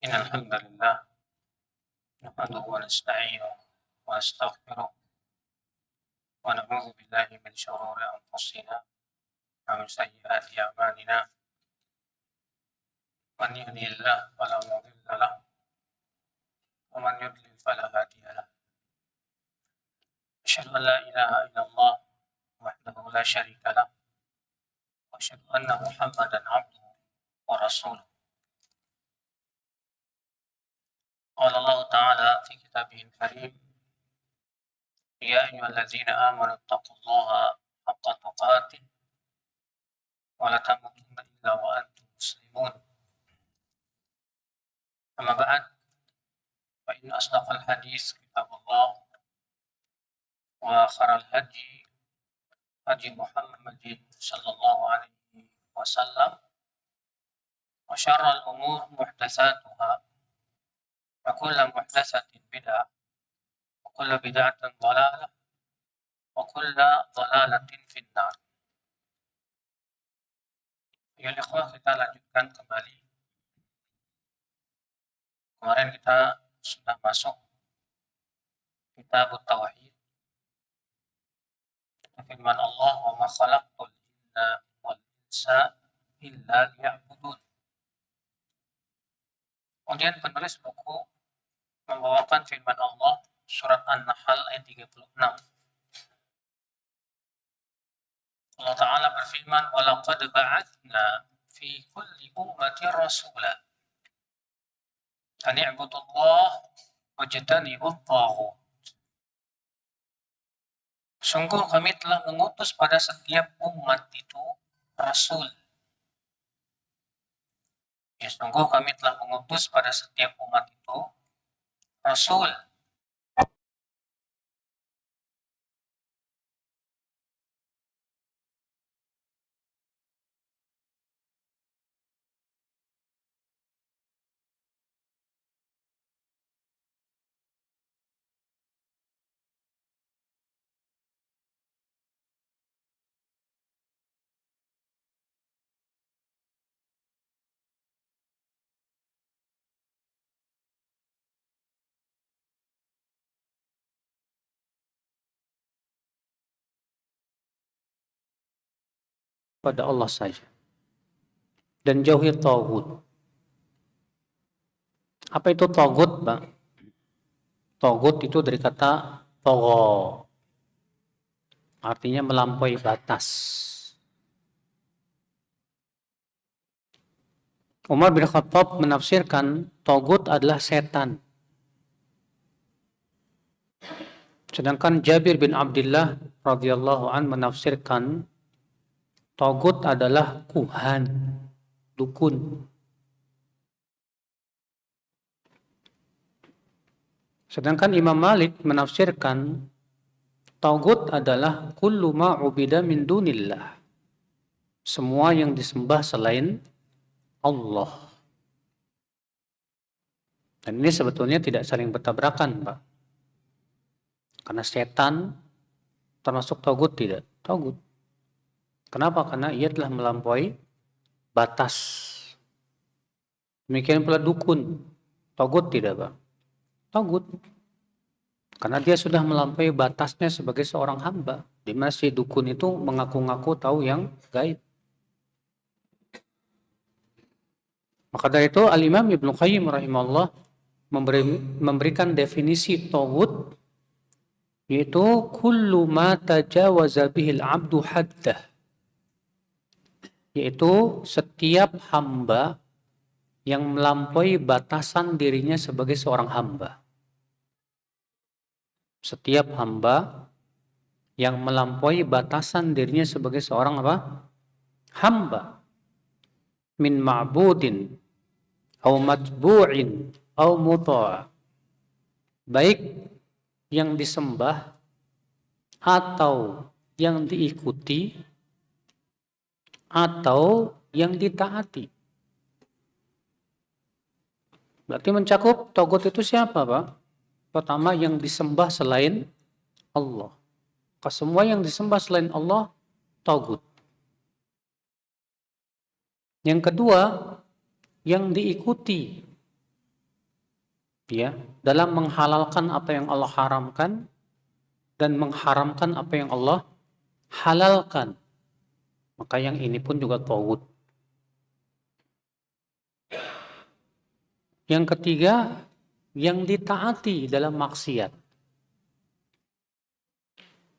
إن الحمد لله نحمده ونستعينه ونستغفره ونعوذ بالله من شرور أنفسنا ومن سيئات أعمالنا من يهده الله فلا مضل له ومن يضلل فلا هادي له أشهد أن لا إله إلا الله وحده لا شريك له وأشهد أن محمدا عبده ورسوله قال الله تعالى في كتابه الكريم يا أيها الذين آمنوا اتقوا الله حق تقاته ولا تموتن إلا وأنتم مسلمون أما بعد فإن أصدق الحديث كتاب الله وخير الهدي هدي محمد صلى الله عليه وسلم وشر الأمور محدثاتها وكل محدثة بدعة وكل بدعة ضلالة وكل ضلالة في النار. Ya ikhwah, kita lanjutkan kembali. Kemarin kita sudah masuk kitab Tauhid. Firman Allah, "Wa ma khalaqtul jinna wal insa illa liya'budun." Kemudian penulis buku membawakan firman Allah surat An-Nahl ayat 36. Allah Ta'ala berfirman, وَلَقَدْ بَعَثْنَا فِي كُلِّ أُمَّةٍ رَسُولًا أَنِ اعْبُدُوا اللَّهَ وَاجْتَنِبُوا الطَّاغُوتَ. Sungguh kami telah mengutus pada setiap umat itu Rasul. Ya, sungguh kami telah mengutus pada setiap umat itu Rasul. Pada Allah saja. Dan jauhi taghut. Apa itu taghut, Bang? Taghut itu dari kata tagha. Artinya melampaui batas. Umar bin Khattab menafsirkan taghut adalah setan. Sedangkan Jabir bin Abdullah radhiyallahu an menafsirkan taghut adalah kuhan, dukun. Sedangkan Imam Malik menafsirkan taghut adalah kullu ma ubida min dunillah. Semua yang disembah selain Allah. Dan ini sebetulnya tidak saling bertabrakan, Pak. Karena setan termasuk taghut tidak? Taghut. Kenapa? Karena ia telah melampaui batas. Demikian pula dukun. Taghut tidak, Pak? Taghut. Karena dia sudah melampaui batasnya sebagai seorang hamba. Di mana si dukun itu mengaku-ngaku tahu yang gaib. Maka dari itu Al-Imam Ibnu Qayyim rahimahullah memberikan definisi taghut, yaitu kullu ma tajawaza bihil abdu haddah, yaitu setiap hamba yang melampaui batasan dirinya sebagai seorang hamba. Setiap hamba yang melampaui batasan dirinya sebagai seorang apa? Hamba. Min ma'budin au matbu'in au muta'. Baik yang disembah atau yang diikuti atau yang ditaati. Berarti mencakup taghut itu siapa, Pak? Pertama, yang disembah selain Allah. Semua yang disembah selain Allah taghut. Yang kedua, yang diikuti ya, dalam menghalalkan apa yang Allah haramkan dan mengharamkan apa yang Allah halalkan. Maka yang ini pun juga taghut. Yang ketiga, yang ditaati dalam maksiat.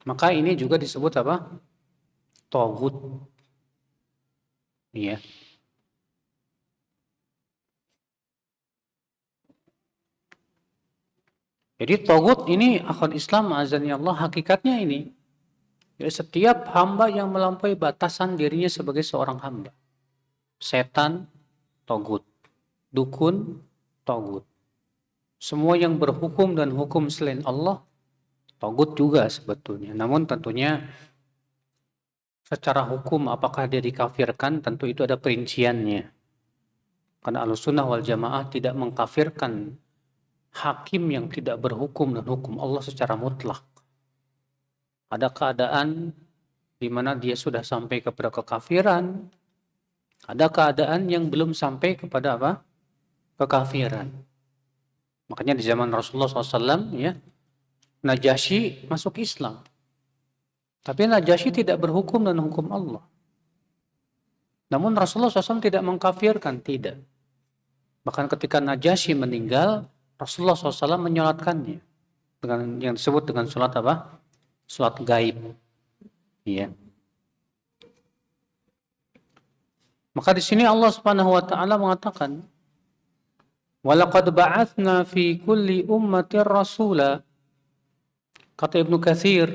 Maka ini juga disebut apa? Taghut. Ya. Jadi taghut ini akhwat Islam azani Allah hakikatnya ini. Ya, setiap hamba yang melampaui batasan dirinya sebagai seorang hamba. Setan, taghut. Dukun, taghut. Semua yang berhukum dan hukum selain Allah, taghut juga sebetulnya. Namun tentunya secara hukum apakah dia dikafirkan, tentu itu ada perinciannya. Karena Ahlussunnah wal Jamaah tidak mengkafirkan hakim yang tidak berhukum dan hukum Allah secara mutlak. Ada keadaan di mana dia sudah sampai kepada kekafiran, ada keadaan yang belum sampai kepada apa? Kekafiran. Makanya di zaman Rasulullah SAW, ya, Najasyi masuk Islam. Tapi Najasyi tidak berhukum dan hukum Allah. Namun Rasulullah SAW tidak mengkafirkan, tidak. Bahkan ketika Najasyi meninggal, Rasulullah SAW menyolatkannya dengan yang disebut dengan sholat apa? Sholat gaib. Ya. Maka di sini Allah Subhanahu wa taala mengatakan, "Walaqad ba'atsna fi kulli ummatin rasula." Kata Ibnu Katsir,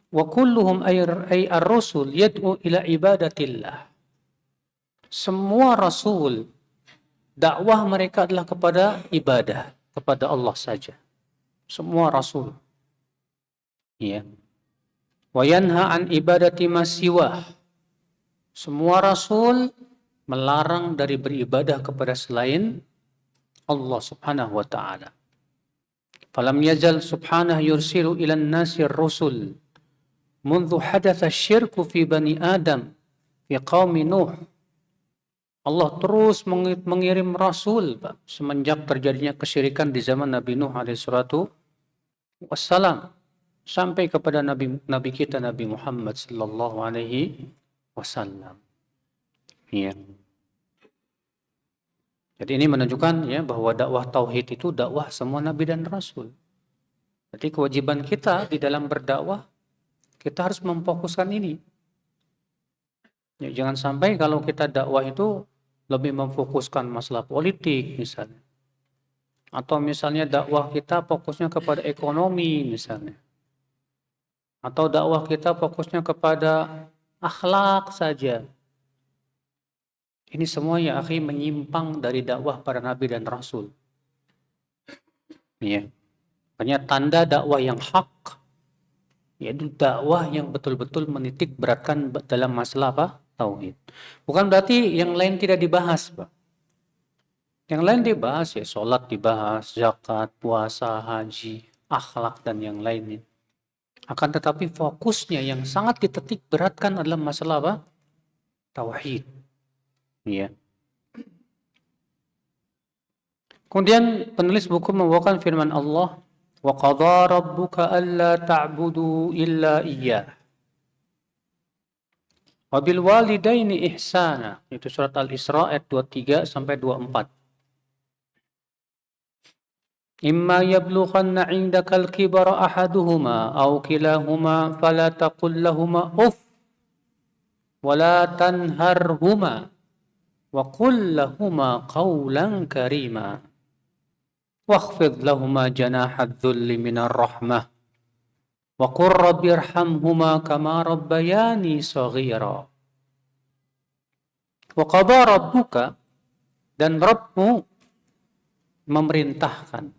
"Wa kulluhum ay ar-rusul yad'u ila ibadatillah." Semua rasul dakwah mereka adalah kepada ibadah, kepada Allah saja. Semua rasul. Ya. Wa yanha an ibadati ma siwah. Semua rasul melarang dari beribadah kepada selain Allah Subhanahu wa taala. Falam yazal subhanahu yursilu ila an-nasi ar-rusul منذ حدث الشرك في بني آدم في قوم نوح. Allah terus mengirim rasul, Pak, semenjak terjadinya kesyirikan di zaman Nabi Nuh alaihi salatu wassalam sampai kepada nabi kita Nabi Muhammad sallallahu alaihi wasallam. Ya. Jadi ini menunjukkan ya bahwa dakwah tauhid itu dakwah semua nabi dan rasul. Jadi kewajiban kita di dalam berdakwah, kita harus memfokuskan ini. Ya, jangan sampai kalau kita dakwah itu lebih memfokuskan masalah politik misalnya. Atau misalnya dakwah kita fokusnya kepada ekonomi misalnya. Atau dakwah kita fokusnya kepada akhlak saja. Ini semua ya akhi menyimpang dari dakwah para nabi dan rasul. Ya. Makanya tanda dakwah yang hak yaitu dakwah yang betul-betul menitik beratkan dalam masalah apa? Tauhid. Bukan berarti yang lain tidak dibahas, Pak. Yang lain dibahas ya, sholat dibahas, zakat, puasa, haji, akhlak dan yang lainnya. Akan tetapi fokusnya yang sangat dititik beratkan adalah masalah apa? Tauhid. Ya. Kemudian penulis buku membawakan firman Allah, "Wa qadha rabbuka alla ta'budu illa iyyah. Wa bil walidaini ihsana." Itu surat Al-Isra ayat 23 sampai 24. "Imma yablughanna 'indakal kibara ahaduhuma aw kilahuma fala taqul lahumā uff wa la tanharhuma wa qul lahumā qawlan karīmā. Wakhfid lahumā janāha adh-dhulli minar rahmah. Wa qur rabbirhamhumā kamā rabbayānī shaghīrā." Wa qadha rabbuka, dan Rabbmu memerintahkan.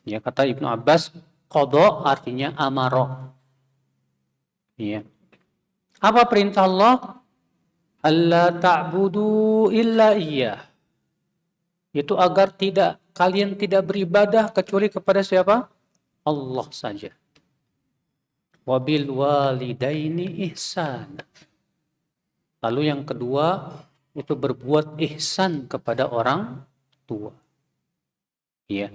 Ya, kata Ibnu Abbas, qadha artinya amara. Ya. Apa perintah Allah? Alla ta'budu illa iyyah. Itu agar kalian tidak beribadah kecuali kepada siapa? Allah saja. Wabil walidaini ihsan. Lalu yang kedua itu berbuat ihsan kepada orang tua. Ya,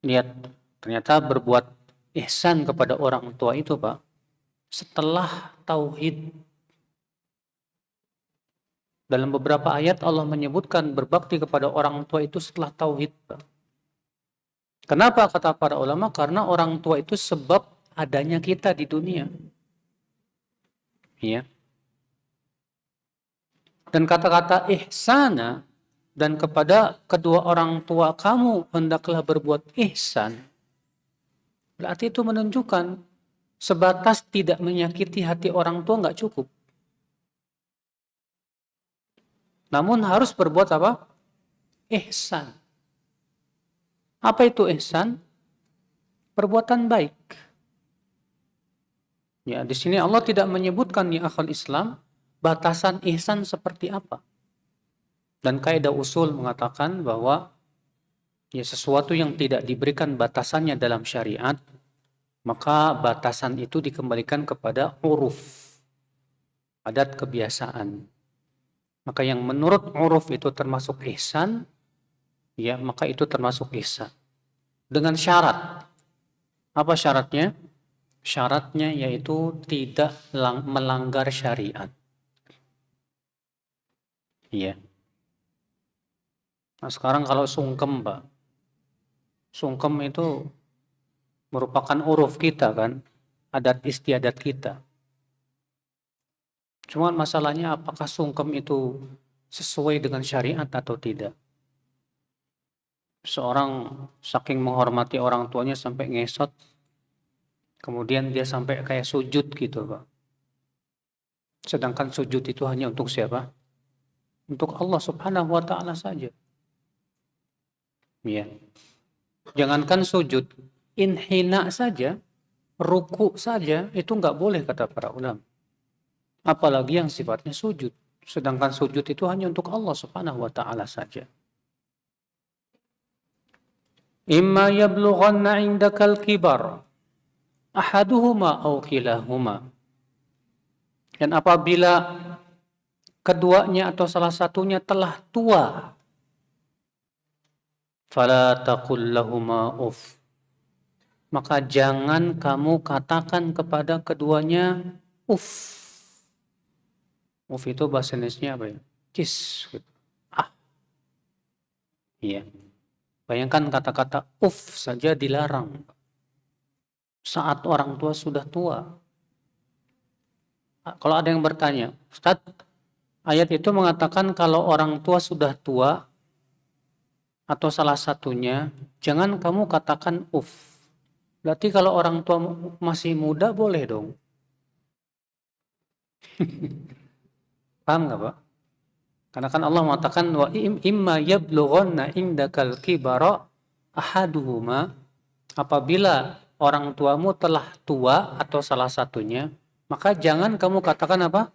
lihat, ternyata berbuat ihsan kepada orang tua itu, Pak, setelah tauhid. Dalam beberapa ayat Allah menyebutkan berbakti kepada orang tua itu setelah tauhid, Pak. Kenapa kata para ulama? Karena orang tua itu sebab adanya kita di dunia. Ya. Dan kata-kata ihsana, dan kepada kedua orang tua kamu hendaklah berbuat ihsan, berarti itu menunjukkan sebatas tidak menyakiti hati orang tua nggak cukup. Namun harus berbuat apa? Ihsan. Apa itu ihsan? Perbuatan baik. Ya, di sini Allah tidak menyebutkan ya akhal Islam batasan ihsan seperti apa. Dan kaidah usul mengatakan bahwa ya sesuatu yang tidak diberikan batasannya dalam syariat, maka batasan itu dikembalikan kepada uruf, adat kebiasaan. Maka yang menurut uruf itu termasuk ihsan, ya maka itu termasuk ihsan. Dengan syarat. Apa syaratnya? Syaratnya yaitu tidak melanggar syariat. Iya. Nah sekarang kalau sungkem, Pak. Sungkem itu merupakan uruf kita kan, adat istiadat kita. Cuma masalahnya apakah sungkem itu sesuai dengan syariat atau tidak. Seorang saking menghormati orang tuanya sampai ngesot, kemudian dia sampai kayak sujud gitu, Pak. Sedangkan sujud itu hanya untuk siapa? Untuk Allah Subhanahu wa Ta'ala saja. Ya. Jangankan sujud, inhina saja, ruku saja, itu nggak boleh kata para ulama. Apalagi yang sifatnya sujud. Sedangkan sujud itu hanya untuk Allah Subhanahu wa Ta'ala saja. Imma yablughanna 'indakal kibar ahaduhuma aw kilahuma. Dan apabila keduanya atau salah satunya telah tua, fala taqul lahuma uff. Maka jangan kamu katakan kepada keduanya uff. Uff itu bahasa Indonesia apa ya? Cis. Ah. Iya. Bayangkan kata-kata uff saja dilarang saat orang tua sudah tua. Kalau ada yang bertanya, Ustaz, ayat itu mengatakan kalau orang tua sudah tua atau salah satunya, jangan kamu katakan uff. Berarti kalau orang tua masih muda boleh dong. Paham nggak, Pak? Karena kan Allah mengatakan wa imma yablughanna indakal kibara ahaduhuma, apabila orang tuamu telah tua atau salah satunya, maka jangan kamu katakan apa?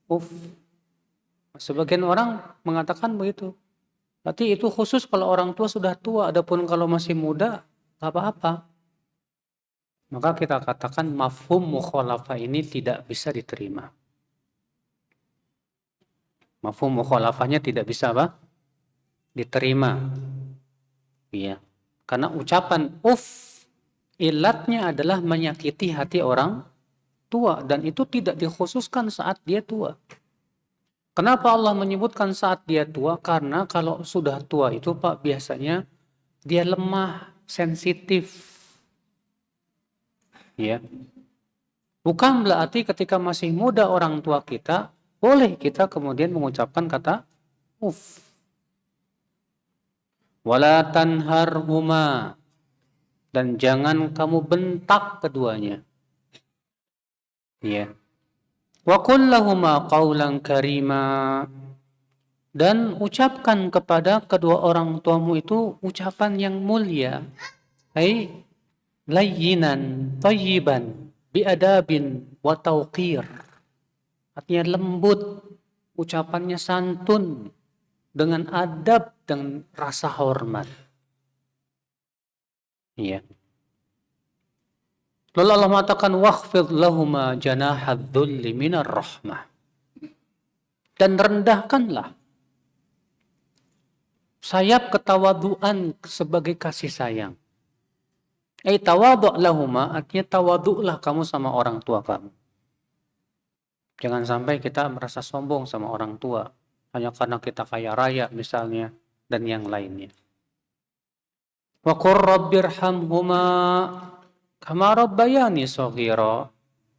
Uff. Sebagian orang mengatakan begitu. Berarti itu khusus kalau orang tua sudah tua, adapun kalau masih muda enggak apa-apa. Maka kita katakan mafhum mukhalafah ini tidak bisa diterima. Mafhum mukhalafahnya tidak bisa apa? Diterima. Iya. Karena ucapan uff ilatnya adalah menyakiti hati orang tua dan itu tidak dikhususkan saat dia tua. Kenapa Allah menyebutkan saat dia tua? Karena kalau sudah tua itu Pak biasanya dia lemah, sensitif. Ya. Bukan berarti ketika masih muda orang tua kita boleh kita kemudian mengucapkan kata uff. Wala tanharhuma, dan jangan kamu bentak keduanya. Ya. Wa qul lahuma qawlan karima, dan ucapkan kepada kedua orang tuamu itu ucapan yang mulia. Hai layyinan thayyiban biadabin wa tauqir. Artinya lembut, ucapannya santun, dengan adab dan rasa hormat. Iya. Lalu Allah mengatakan wakhfid lahuma janahadz dzulli minar rahmah. Dan rendahkanlah sayap ketawaduan sebagai kasih sayang. Tawadu' lahuma, artinya tawadu'lah kamu sama orang tua kamu. Jangan sampai kita merasa sombong sama orang tua hanya karena kita kaya raya misalnya dan yang lainnya. Wa qur rabbirhamhuma kama rabbayani shaghira,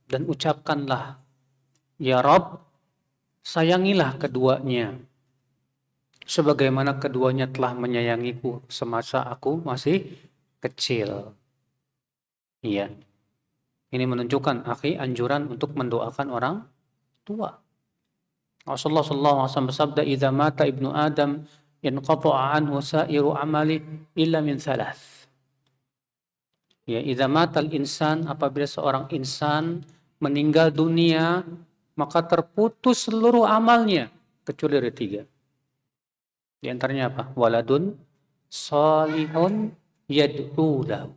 dan ucapkanlah, ya Rabb, sayangilah keduanya sebagaimana keduanya telah menyayangiku semasa aku masih kecil. Iya. Ini menunjukkan anjuran untuk mendoakan orang tua. Rasulullah SAW bersabda, "Idza mata ibnu Adam inqata'a anhu sa'iru amali illa min thalath." Ya, idza matal insan, apabila seorang insan meninggal dunia, maka terputus seluruh amalnya kecuali dari 3. Di antaranya apa? Waladun shalihun yad'u lahu.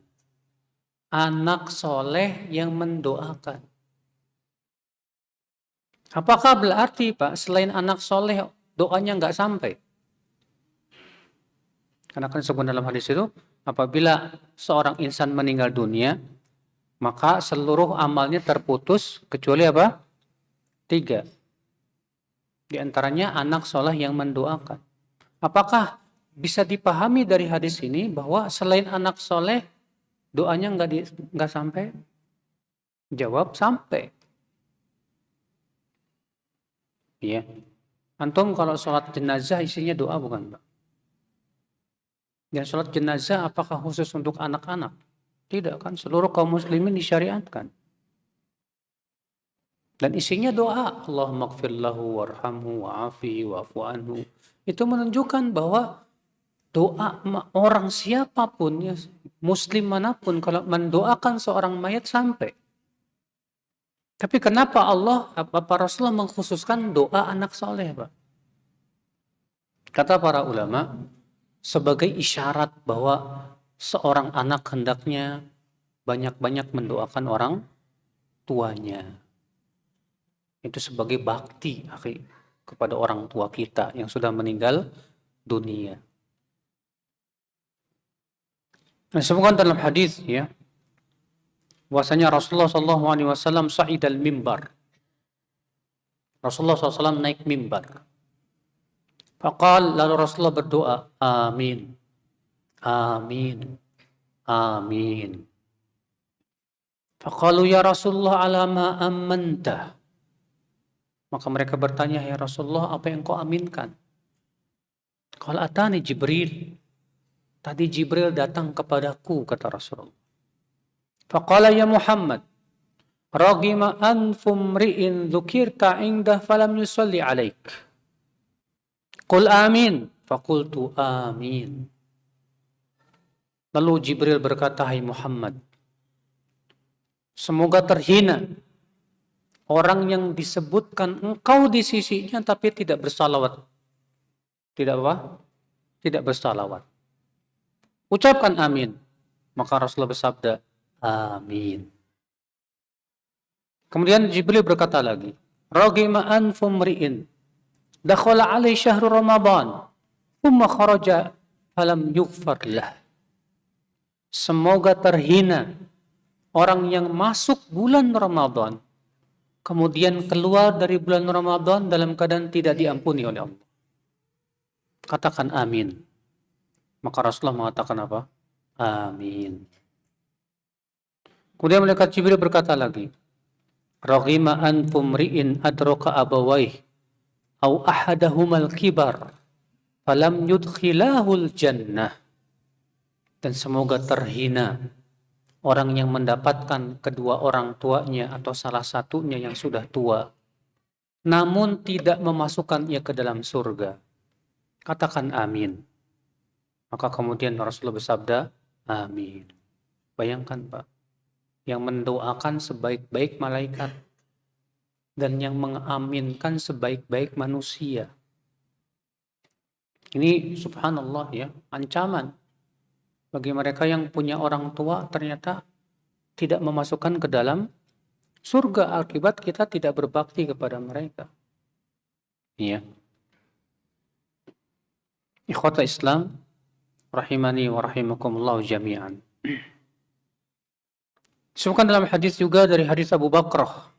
Anak soleh yang mendoakan. Apakah berarti, Pak, selain anak soleh doanya nggak sampai? Karena kan disebut dalam hadis itu, apabila seorang insan meninggal dunia, maka seluruh amalnya terputus kecuali apa? 3. Di antaranya anak soleh yang mendoakan. Apakah bisa dipahami dari hadis ini bahwa selain anak soleh doanya nggak sampai? Jawab sampai. Iya. Antum kalau sholat jenazah isinya doa bukan, Pak? Dan sholat jenazah apakah khusus untuk anak-anak? Tidak kan, seluruh kaum muslimin disyariatkan. Dan isinya doa, Allahumma gfir lahu warhamhu wa'afihi wa'fu anhu. Itu menunjukkan bahwa doa orang siapapun, ya, muslim manapun, kalau mendoakan seorang mayat sampai. Tapi kenapa Rasulullah mengkhususkan doa anak soleh, Pak? Kata para ulama, sebagai isyarat bahwa seorang anak hendaknya banyak-banyak mendoakan orang tuanya. Itu sebagai bakti kepada orang tua kita yang sudah meninggal dunia. Disebutkan dalam hadis, ya, bahwasanya Rasulullah SAW sa'idal mimbar. Rasulullah SAW naik mimbar. Faqal, lalu Rasulullah berdoa, amin, amin, amin. Faqalu ya Rasulullah alama amanta. Maka mereka bertanya, ya Rasulullah, apa yang kau aminkan? Qala atani Jibril. Tadi Jibril datang kepadaku, kata Rasulullah. Faqala ya Muhammad, ragima anfum ri'in dzukirta indah falam yusalli alaik. Qul amin. Faqultu amin. Lalu Jibril berkata, hai Muhammad, semoga terhina orang yang disebutkan engkau di sisinya tapi tidak bersalawat. Tidak apa? Tidak bersalawat. Ucapkan amin. Maka Rasulullah bersabda, amin. Kemudian Jibril berkata lagi, ragima anfum ri'in dakhala alai syahru Ramadan thumma kharaja falam yughfar lah. Semoga terhina orang yang masuk bulan Ramadan kemudian keluar dari bulan Ramadan dalam keadaan tidak diampuni oleh Allah. Katakan amin. Maka Rasulullah mengatakan apa? Amin. Kemudian malaikat Jibril berkata lagi, raghima anfum ri'in adraka abawaih au ahadahumal kibar falam yudkhilahul jannah. Dan semoga terhina orang yang mendapatkan kedua orang tuanya atau salah satunya yang sudah tua, namun tidak memasukkannya ke dalam surga. Katakan amin. Maka kemudian Rasulullah bersabda, amin. Bayangkan, Pak, yang mendoakan sebaik-baik malaikat dan yang mengaminkan sebaik-baik manusia. Ini subhanallah, ya, ancaman bagi mereka yang punya orang tua ternyata tidak memasukkan ke dalam surga akibat kita tidak berbakti kepada mereka. Iya. Ikhwata Islam, rahimani wa rahimakumullah jami'an. Disebutkan dalam hadis juga dari hadis Abu Bakrah.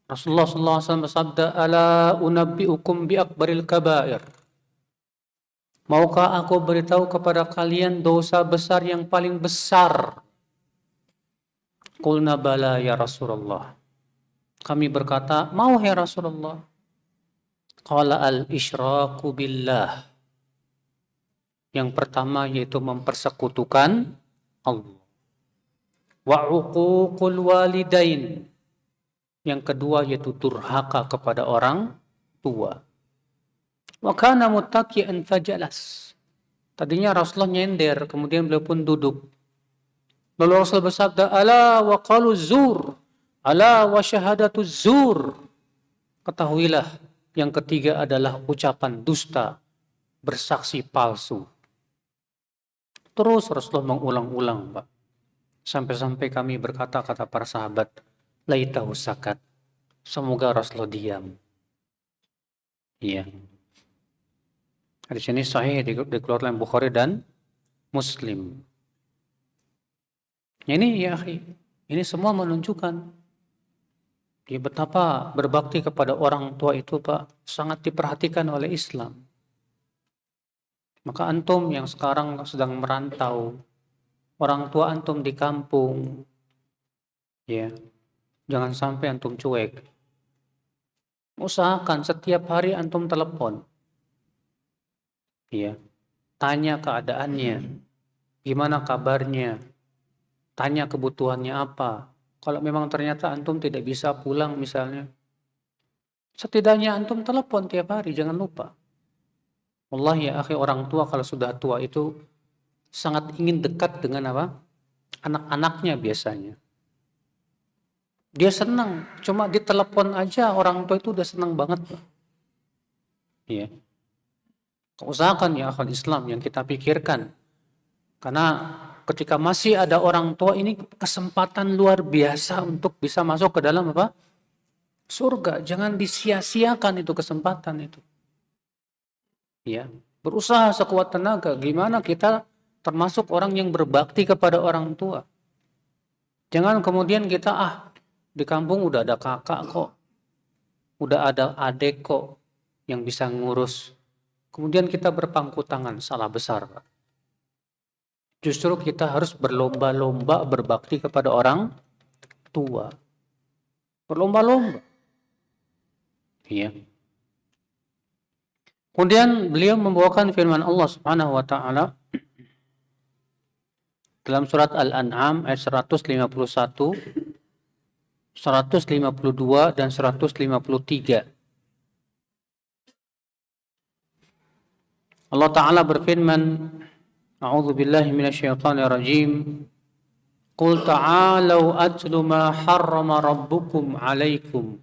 Rasulullah SAW bersabda, "Ala unabbi'ukum bi akbaril kabair." Maukah aku beritahu kepada kalian dosa besar yang paling besar? Qulna bala ya Rasulullah. Kami berkata, mau ya Rasulullah. Qala al-isyraku billah. Yang pertama yaitu mempersekutukan Allah. Wa uququl walidain. Yang kedua yaitu durhaka kepada orang tua. Wa kana muttaqian fajalas. Tadinya Rasulullah nyender, kemudian beliau pun duduk. Lalu Rasul bersabda, ala wa qalu zur, ala wa syahadatu zur. Ketahuilah, yang ketiga adalah ucapan dusta, bersaksi palsu. Terus Rasulullah mengulang-ulang, Pak. Sampai-sampai kami berkata, kata para sahabat, laitahu sakat. Semoga Rasulullah diam. Iya. Hadis ini sahih dikeluarkan Bukhari dan Muslim. Ini ya akhi, ini semua menunjukkan betapa berbakti kepada orang tua itu Pak sangat diperhatikan oleh Islam. Maka antum yang sekarang sedang merantau, orang tua antum di kampung, ya, jangan sampai antum cuek. Usahakan setiap hari antum telepon, ya, tanya keadaannya, gimana kabarnya, tanya kebutuhannya apa. Kalau memang ternyata antum tidak bisa pulang misalnya, setidaknya antum telepon tiap hari, jangan lupa. Wallahi ya akhi, orang tua kalau sudah tua itu sangat ingin dekat dengan apa? Anak-anaknya biasanya. Dia senang, cuma ditelepon aja orang tua itu udah senang banget. Iya. Usahakan ya akhi Islam yang kita pikirkan. Karena ketika masih ada orang tua ini kesempatan luar biasa untuk bisa masuk ke dalam apa? Surga. Jangan disia-siakan itu kesempatan itu. Ya, berusaha sekuat tenaga. Gimana kita termasuk orang yang berbakti kepada orang tua. Jangan kemudian kita di kampung udah ada kakak kok, udah ada adik kok yang bisa ngurus. Kemudian kita berpangku tangan, salah besar, Pak. Justru kita harus berlomba-lomba berbakti kepada orang tua. Berlomba-lomba. Iya. Kemudian beliau membawakan firman Allah Subhanahu wa taala dalam surat Al-An'am ayat 151, 152 dan 153. Allah taala berfirman, A'udzu billahi minasyaitonir rajim. Qul ta'alu atlu ma harrama rabbukum 'alaikum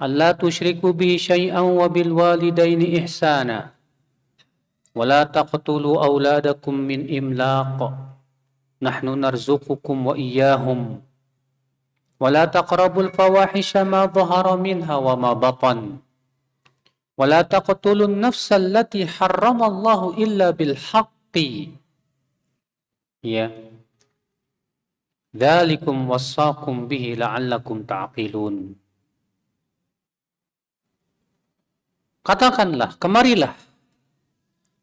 alla tusyriku bihi syai'an wa bil walidaini ihsana wa la taqtulu auladakum min imlaq nahnu narzuqukum wa iyyahum wa la taqrabul fawahisha ma dhahara minha wa ma batan wa la taqtulun nafsa allati harramallahu illa bil haqqi ya dzalikum wassaqum bihi la'allakum ta'qilun. Katakanlah, kemarilah.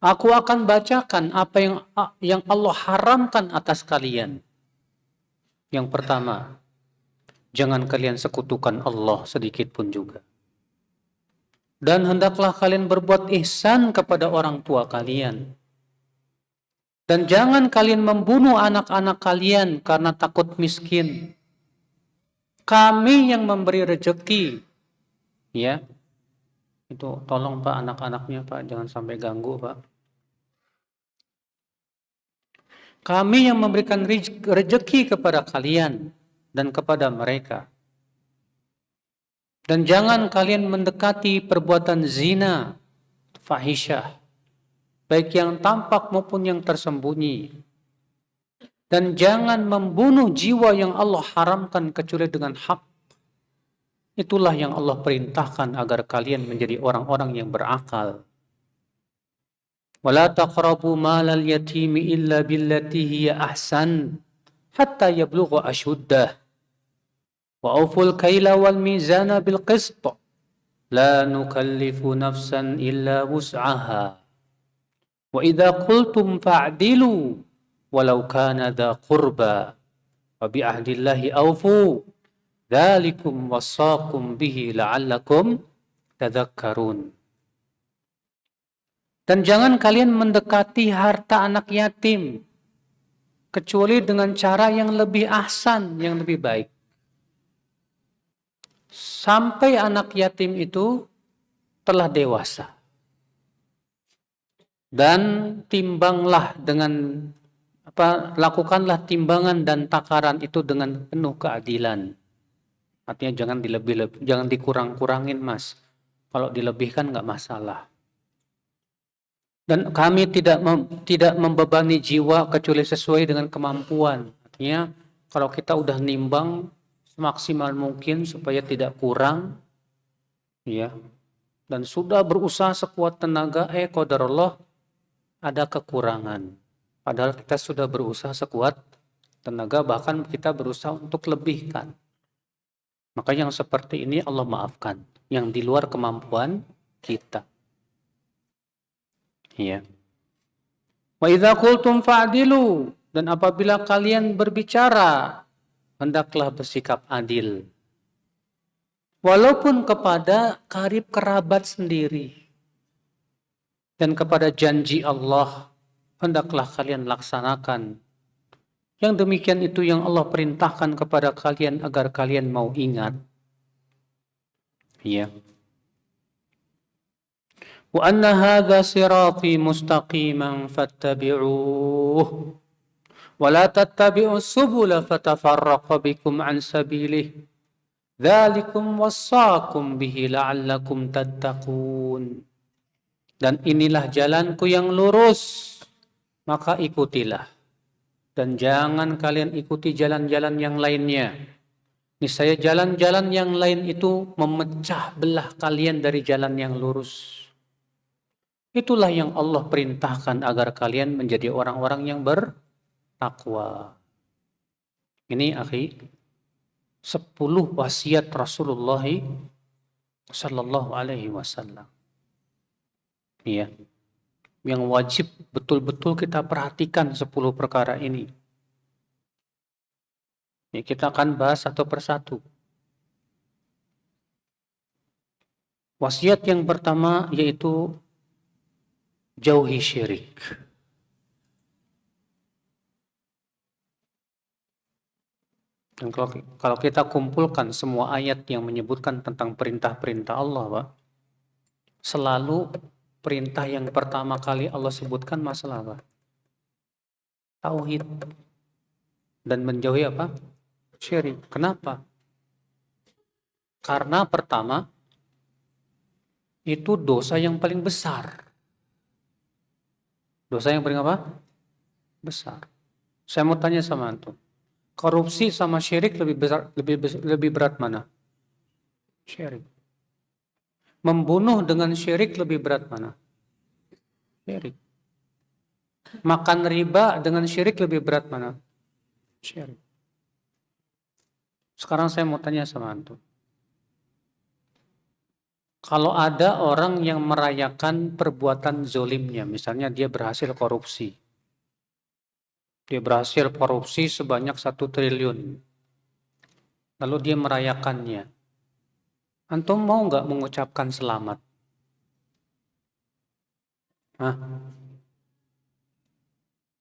Aku akan bacakan apa yang Allah haramkan atas kalian. Yang pertama, jangan kalian sekutukan Allah sedikit pun juga. Dan hendaklah kalian berbuat ihsan kepada orang tua kalian. Dan jangan kalian membunuh anak-anak kalian karena takut miskin. Kami yang memberi rezeki. Ya. Itu tolong Pak anak-anaknya Pak, jangan sampai ganggu Pak. Kami yang memberikan rezeki kepada kalian dan kepada mereka. Dan jangan kalian mendekati perbuatan zina, fahisyah, baik yang tampak maupun yang tersembunyi. Dan jangan membunuh jiwa yang Allah haramkan kecuali dengan hak. Itulah yang Allah perintahkan agar kalian menjadi orang-orang yang berakal. Wala taqrabu malal yatimi illa billati hiya ahsan hatta yablugha ashuddah. Wa awful kaila wal mizana bil qist. La nukallifu nafsan illa wus'aha. Wa idza qultum fa'dilu walau kana dha qurba. Wa bi ahdillahi awfu. Dzalikum wasaqum bihi la'allakum tadhakkarun. Dan jangan kalian mendekati harta anak yatim kecuali dengan cara yang lebih ahsan, yang lebih baik. Sampai anak yatim itu telah dewasa. Dan timbanglah dengan lakukanlah timbangan dan takaran itu dengan penuh keadilan. Artinya jangan dikurang-kurangin, Mas. Kalau dilebihkan nggak masalah. Dan kami tidak membebani jiwa kecuali sesuai dengan kemampuan. Artinya kalau kita udah nimbang semaksimal mungkin supaya tidak kurang, ya, dan sudah berusaha sekuat tenaga, qadarullah ada kekurangan. Padahal kita sudah berusaha sekuat tenaga, bahkan kita berusaha untuk lebihkan. Maka yang seperti ini Allah maafkan, yang di luar kemampuan kita. Ya. Wa idza qultum fa'dilu, dan apabila kalian berbicara hendaklah bersikap adil. Walaupun kepada karib kerabat sendiri. Dan kepada janji Allah hendaklah kalian laksanakan. Yang demikian itu yang Allah perintahkan kepada kalian agar kalian mau ingat. Ya. Wa anna hadza sirati mustaqiman fattabi'uhu wa la tattabi'us subula fatafarraqa bikum an sabilihi dzalikum wassaakum bihi la'allakum tattaqun. Dan inilah jalanku yang lurus, maka ikutilah. Dan jangan kalian ikuti jalan-jalan yang lainnya. Niscaya jalan-jalan yang lain itu memecah belah kalian dari jalan yang lurus. Itulah yang Allah perintahkan agar kalian menjadi orang-orang yang bertakwa. Ini akhi, 10 wasiat Rasulullah sallallahu alaihi wasallam. Iya. Yang wajib betul-betul kita perhatikan 10 perkara ini. Ya, kita akan bahas satu persatu. Wasiat yang pertama yaitu jauhi syirik. Dan kalau kita kumpulkan semua ayat yang menyebutkan tentang perintah-perintah Allah, Pak, selalu perintah yang pertama kali Allah sebutkan masalah apa? Tauhid. Dan menjauhi apa? Syirik. Kenapa? Karena pertama, itu dosa yang paling besar. Dosa yang paling apa? Besar. Saya mau tanya sama antum. Korupsi sama syirik lebih berat mana? Syirik. Membunuh dengan syirik lebih berat mana? Syirik. Makan riba dengan syirik lebih berat mana? Syirik. Sekarang saya mau tanya sama antum. Kalau ada orang yang merayakan perbuatan zolimnya, misalnya dia berhasil korupsi. Dia berhasil korupsi sebanyak 1 triliun. Lalu dia merayakannya. Antum mau nggak mengucapkan selamat? Hah?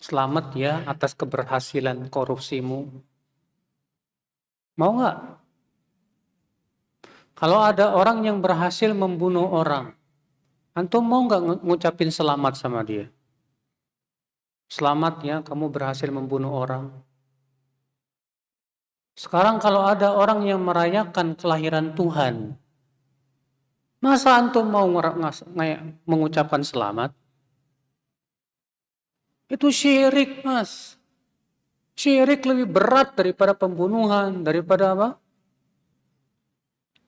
Selamat ya atas keberhasilan korupsimu. Mau nggak? Kalau ada orang yang berhasil membunuh orang, antum mau nggak ngucapin selamat sama dia? Selamat ya, kamu berhasil membunuh orang. Sekarang kalau ada orang yang merayakan kelahiran Tuhan, masa antum mau mengucapkan selamat? Itu syirik, Mas. Syirik lebih berat daripada pembunuhan, daripada apa?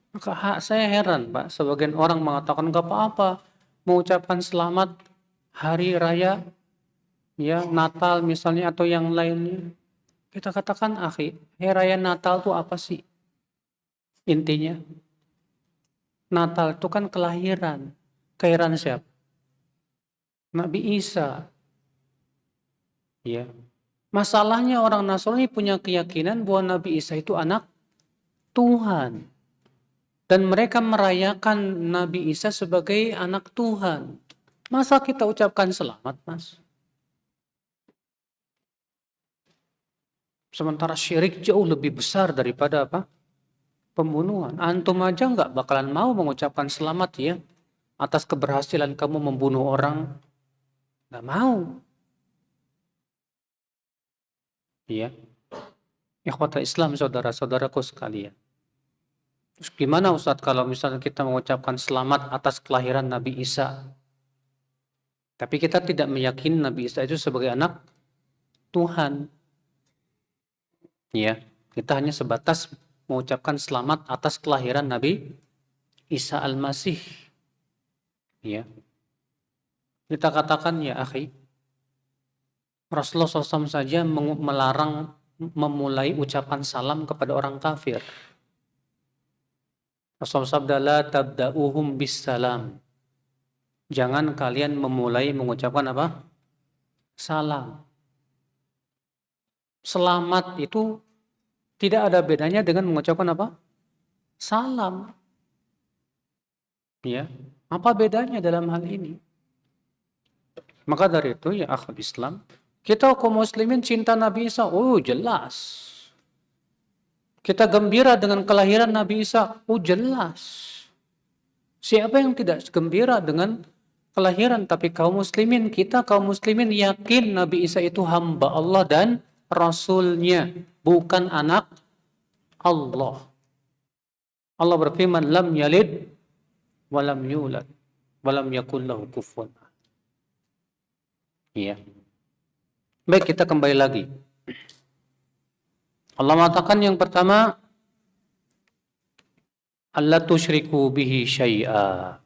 Maka saya heran, Pak, sebagian orang mengatakan gak apa-apa mengucapkan selamat hari raya, ya Natal misalnya atau yang lainnya. Kita katakan, akhi, hari raya Natal itu apa sih? Intinya, Natal itu kan kelahiran. Kelahiran siapa? Nabi Isa. Ya. Masalahnya orang Nasrani punya keyakinan bahwa Nabi Isa itu anak Tuhan. Dan mereka merayakan Nabi Isa sebagai anak Tuhan. Masa kita ucapkan selamat, Mas? Sementara syirik jauh lebih besar daripada apa? Pembunuhan. Antum aja nggak bakalan mau mengucapkan selamat ya atas keberhasilan kamu membunuh orang. Nggak mau. Ya. Ikhwata Islam, saudara-saudaraku sekalian. Terus gimana Ustadz kalau misalnya kita mengucapkan selamat atas kelahiran Nabi Isa, tapi kita tidak meyakini Nabi Isa itu sebagai anak Tuhan? Ya, kita hanya sebatas mengucapkan selamat atas kelahiran Nabi Isa Al-Masih. Ya, kita katakan ya akhi, Rasulullah SAW saja melarang memulai ucapan salam kepada orang kafir. Rasulullah sabda, la tabda'uhum bis salam. Jangan kalian memulai mengucapkan apa? Salam. Selamat itu tidak ada bedanya dengan mengucapkan apa? Salam. Ya. Apa bedanya dalam hal ini? Maka dari itu ya akhul Islam, kita kaum muslimin cinta Nabi Isa. Oh jelas. Kita gembira dengan kelahiran Nabi Isa. Oh jelas. Siapa yang tidak gembira dengan kelahiran? Tapi kaum muslimin, kita kaum muslimin yakin Nabi Isa itu hamba Allah dan Rasulnya, bukan anak Allah. Allah berfirman, lam yalid walam yulad walam yakul lahu kufuwan. Iya. Baik, kita kembali lagi. Allah mengatakan yang pertama, alla tusyriku bihi syai'a.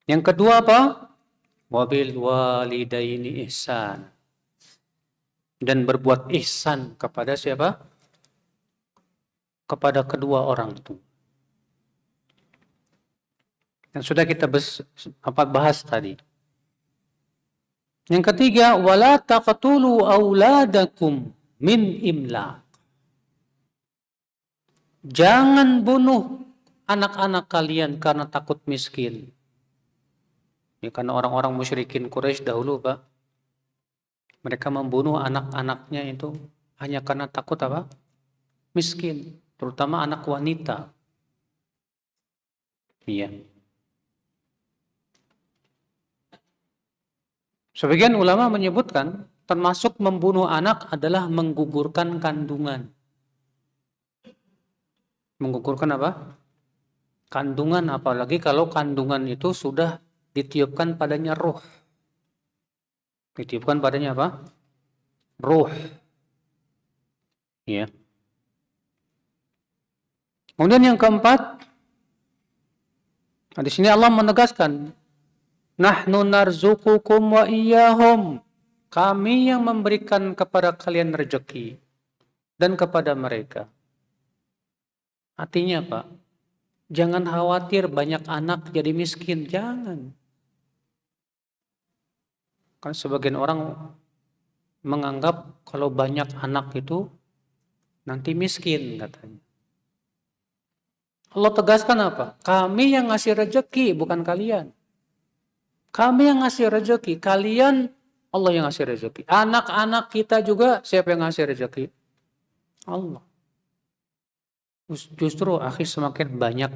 Yang kedua apa? Wabil walidaini ihsan. Dan berbuat ihsan kepada siapa? Kepada kedua orang tua. Yang sudah kita bahas tadi. Yang ketiga, wala taqtulu auladakum min imlaq. Jangan bunuh anak-anak kalian karena takut miskin. Ya, karena orang-orang musyrikin Quraisy dahulu, Pak, mereka membunuh anak-anaknya itu hanya karena takut apa? Miskin, terutama anak wanita. Iya. Sebagian ulama menyebutkan termasuk membunuh anak adalah menggugurkan kandungan. Menggugurkan apa? Kandungan, apalagi kalau kandungan itu sudah ditiupkan padanya ruh. Ditiupkan padanya apa? Ruh. Ya. Kemudian yang keempat, di sini Allah menegaskan, nahnu narzuqukum wa iyyahum. Kami yang memberikan kepada kalian rezeki dan kepada mereka. Artinya Pak, jangan khawatir banyak anak jadi miskin, jangan. Kan sebagian orang menganggap kalau banyak anak itu nanti miskin katanya. Allah tegaskan apa? Kami yang ngasih rezeki, bukan kalian. Kami yang ngasih rezeki, kalian Allah yang ngasih rezeki. Anak-anak kita juga siapa yang ngasih rezeki? Allah. Justru akhir semakin banyak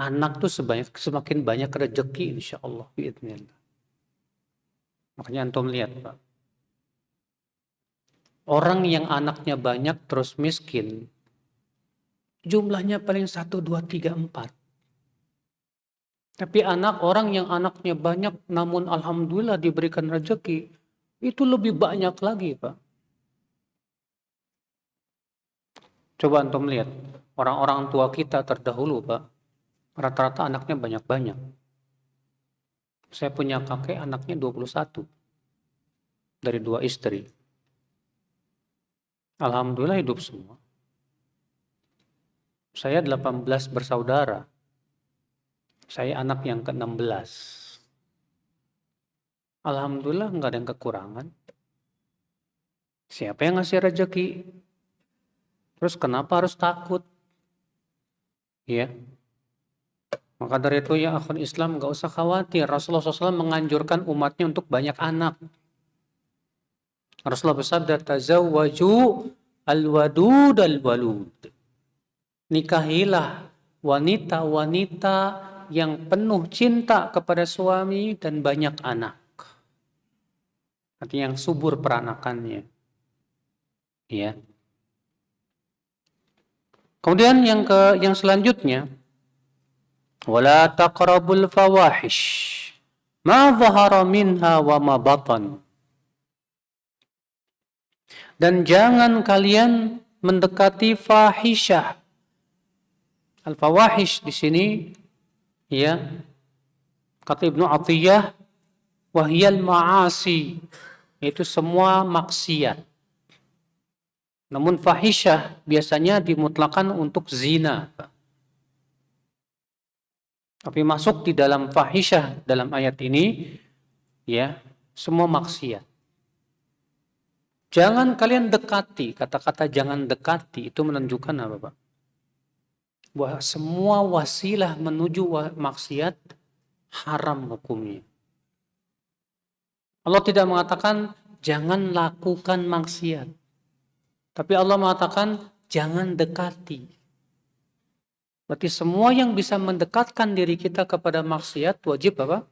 anak tuh semakin banyak rezeki insyaallah biidznillah. Makanya antum lihat Pak. Orang yang anaknya banyak terus miskin, jumlahnya paling 1, 2, 3, 4. Tapi orang yang anaknya banyak namun alhamdulillah diberikan rezeki, itu lebih banyak lagi Pak. Coba antum lihat, orang-orang tua kita terdahulu Pak, rata-rata anaknya banyak-banyak. Saya punya kakek anaknya 21 dari 2 istri. Alhamdulillah hidup semua. Saya 18 bersaudara. Saya anak yang ke-16. Alhamdulillah nggak ada yang kekurangan. Siapa yang ngasih rezeki? Terus kenapa harus takut? Ya. Maka dari itu ya akhwat Islam nggak usah khawatir. Rasulullah SAW menganjurkan umatnya untuk banyak anak. Rasulullah bersabda, tazawwaju al-wadud al-walud. Nikahilah wanita-wanita yang penuh cinta kepada suami dan banyak anak. Artinya yang subur peranakannya. Ya. Kemudian yang selanjutnya, wala taqrabul fawahish ma dhahara minha wa ma batan. Dan jangan kalian mendekati fahisyah. Al-fawahish di sini ya kata Ibnu Athiyah wahyal ma'asi, itu semua maksiat. Namun fahisyah biasanya dimutlakan untuk zina. Tapi masuk di dalam fahisyah dalam ayat ini ya semua maksiat. Jangan kalian dekati, kata-kata jangan dekati itu menunjukkan apa, Pak? Bahwa semua wasilah menuju maksiat haram hukumnya. Allah tidak mengatakan jangan lakukan maksiat. Tapi Allah mengatakan jangan dekati. Berarti semua yang bisa mendekatkan diri kita kepada maksiat wajib apa?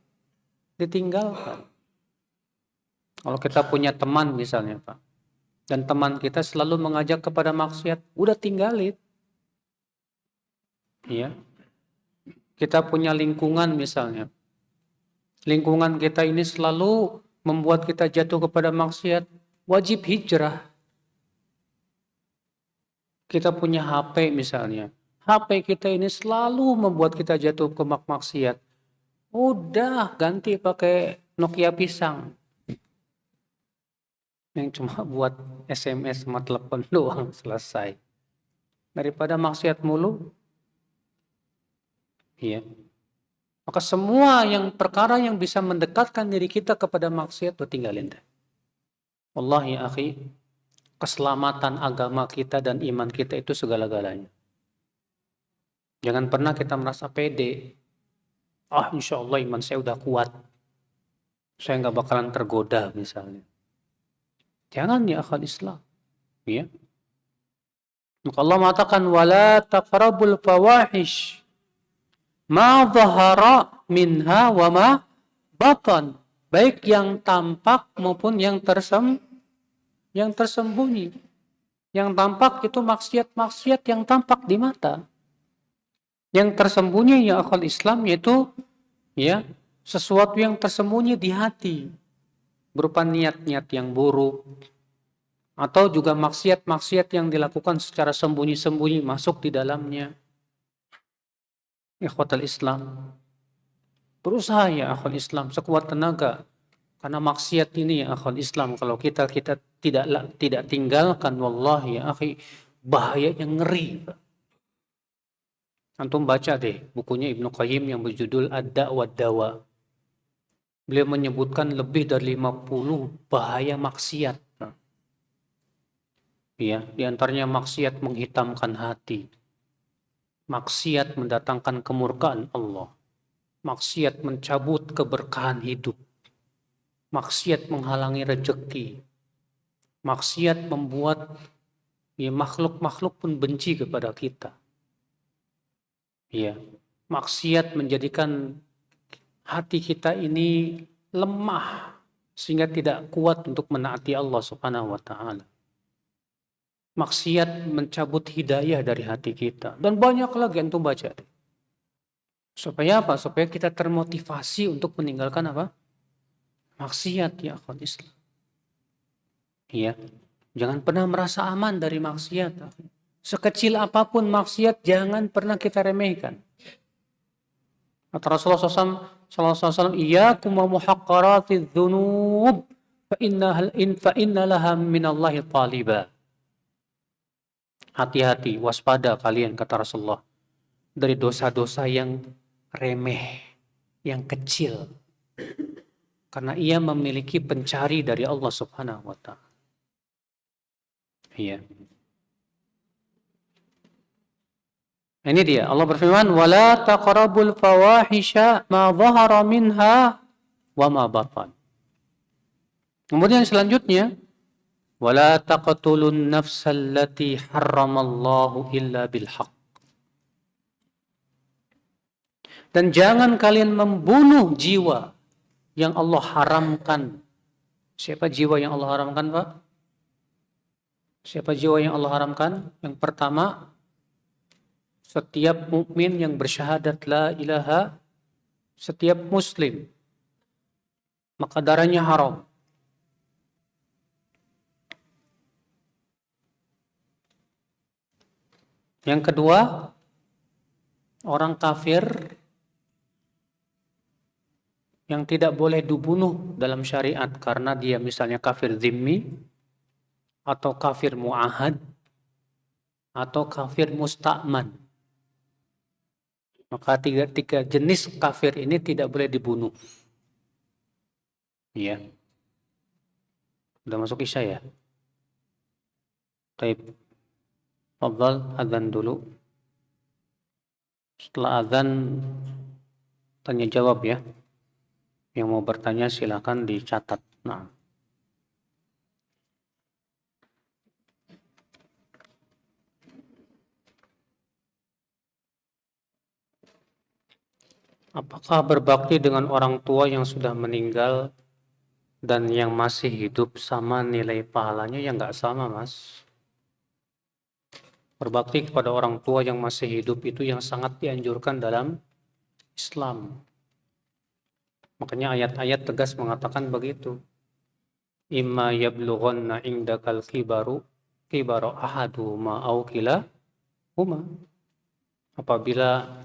Ditinggalkan. Kalau kita punya teman misalnya, Pak, dan teman kita selalu mengajak kepada maksiat, udah tinggalin. Ya. Kita punya lingkungan misalnya. Lingkungan kita ini selalu membuat kita jatuh kepada maksiat, wajib hijrah. Kita punya HP misalnya. HP kita ini selalu membuat kita jatuh ke maksiat. Udah ganti pakai Nokia pisang. Yang cuma buat SMS sama telepon doang selesai. Daripada maksiat mulu. Iya. Maka semua perkara yang bisa mendekatkan diri kita kepada maksiat tuh tinggalin deh. Wallahi ya akhi, keselamatan agama kita dan iman kita itu segala-galanya. Jangan pernah kita merasa pede. Insya Allah iman saya udah kuat. Saya nggak bakalan tergoda misalnya. Jangan ya akhwat Islam. Ya. Maka Allah mengatakan wala taqrabul fawahish ma dhahara minha wa ma batan. Baik yang tampak maupun yang tersembunyi. Yang tampak itu maksiat-maksiat yang tampak di mata. Yang tersembunyi ya akhwat Islam yaitu ya sesuatu yang tersembunyi di hati berupa niat-niat yang buruk atau juga maksiat-maksiat yang dilakukan secara sembunyi-sembunyi masuk di dalamnya. Ikhwatal Islam, berusaha ya akhwat Islam sekuat tenaga karena maksiat ini ya akhwat Islam kalau kita tidak tinggalkan, wallahi ya akhi, bahayanya ngeri. Antum baca deh bukunya Ibnu Qayyim yang berjudul Ad-Da' wad-Dawa. Beliau menyebutkan lebih dari 50 bahaya maksiat. Ya, di antaranya maksiat menghitamkan hati. Maksiat mendatangkan kemurkaan Allah. Maksiat mencabut keberkahan hidup. Maksiat menghalangi rezeki. Maksiat membuat makhluk-makhluk pun benci kepada kita. Ya, maksiat menjadikan hati kita ini lemah sehingga tidak kuat untuk menaati Allah Subhanahu wa taala. Maksiat mencabut hidayah dari hati kita dan banyak lagi yang antum baca. Supaya apa? Supaya kita termotivasi untuk meninggalkan apa? Maksiat ya akhwat Islam. Ya, jangan pernah merasa aman dari maksiat. Sekecil apapun maksiat jangan pernah kita remehkan. Kata Rasulullah SAW, "Iyyakum wa muhaqqaratidz dzunub, fa inna laha minallahi taliba." Hati-hati, waspada kalian, kata Rasulullah, dari dosa-dosa yang remeh, yang kecil. Karena ia memiliki pencari dari Allah Subhanahu wa Ta'ala. Iya. Ini dia, Allah berfirman, "Wala taqrabul fawahisha ma dhahara minha wa ma batan." Kemudian selanjutnya, "Wala taqtulun nafsal lati harramallahu illa bil haqq." Dan jangan kalian membunuh jiwa yang Allah haramkan. Siapa jiwa yang Allah haramkan, Pak? Siapa jiwa yang Allah haramkan? Yang pertama, setiap mukmin yang bersyahadat la ilaha, setiap muslim, maka darahnya haram. Yang kedua, orang kafir yang tidak boleh dibunuh dalam syariat karena dia misalnya kafir zimmi, atau kafir mu'ahad, atau kafir musta'man. Maka tiga jenis kafir ini tidak boleh dibunuh. Iya. Udah masuk isya ya? Baik. Fadhal, adzan dulu. Setelah adzan, tanya jawab ya. Yang mau bertanya silakan dicatat. Nah. Apakah berbakti dengan orang tua yang sudah meninggal dan yang masih hidup sama nilai pahalanya? Ya nggak sama, Mas. Berbakti kepada orang tua yang masih hidup itu yang sangat dianjurkan dalam Islam. Makanya ayat-ayat tegas mengatakan begitu. Imma yablughanna indakal kibaru ahaduhuma aw kilahuma. Apabila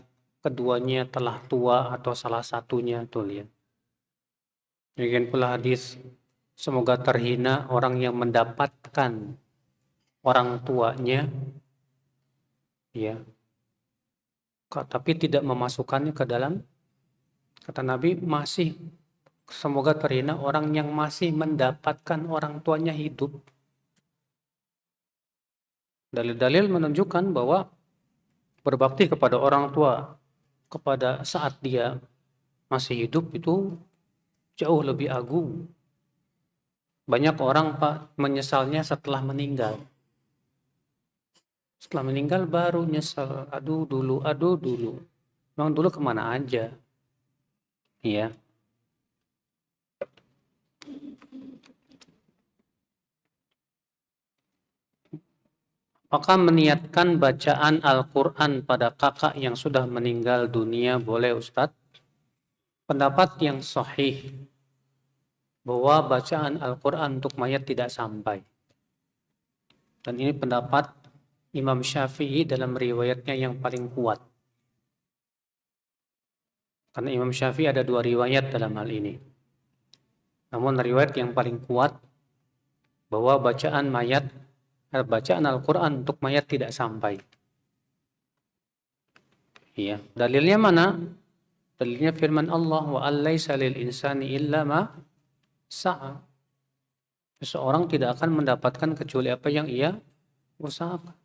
keduanya telah tua atau salah satunya, tuh lihat. Demikian pula hadis, semoga terhina orang yang mendapatkan orang tuanya, ya, tapi tidak memasukkannya ke dalam, kata Nabi, semoga terhina orang yang masih mendapatkan orang tuanya hidup. Dalil-dalil menunjukkan bahwa berbakti kepada orang tua kepada saat dia masih hidup itu jauh lebih agung. Banyak orang, Pak, menyesalnya setelah meninggal. Setelah meninggal baru nyesal. Aduh dulu. Emang dulu kemana aja? Iya. Apakah meniatkan bacaan Al-Quran pada kakak yang sudah meninggal dunia boleh, Ustadz? Pendapat yang sahih bahwa bacaan Al-Quran untuk mayat tidak sampai. Dan ini pendapat Imam Syafi'i dalam riwayatnya yang paling kuat. Karena Imam Syafi'i ada 2 riwayat dalam hal ini. Namun riwayat yang paling kuat bahwa bacaan Al-Quran untuk mayat tidak sampai. Iya, dalilnya mana? Dalilnya firman Allah, wa allaisa lil insani illa ma sa'a. Seseorang tidak akan mendapatkan kecuali apa yang ia usahakan.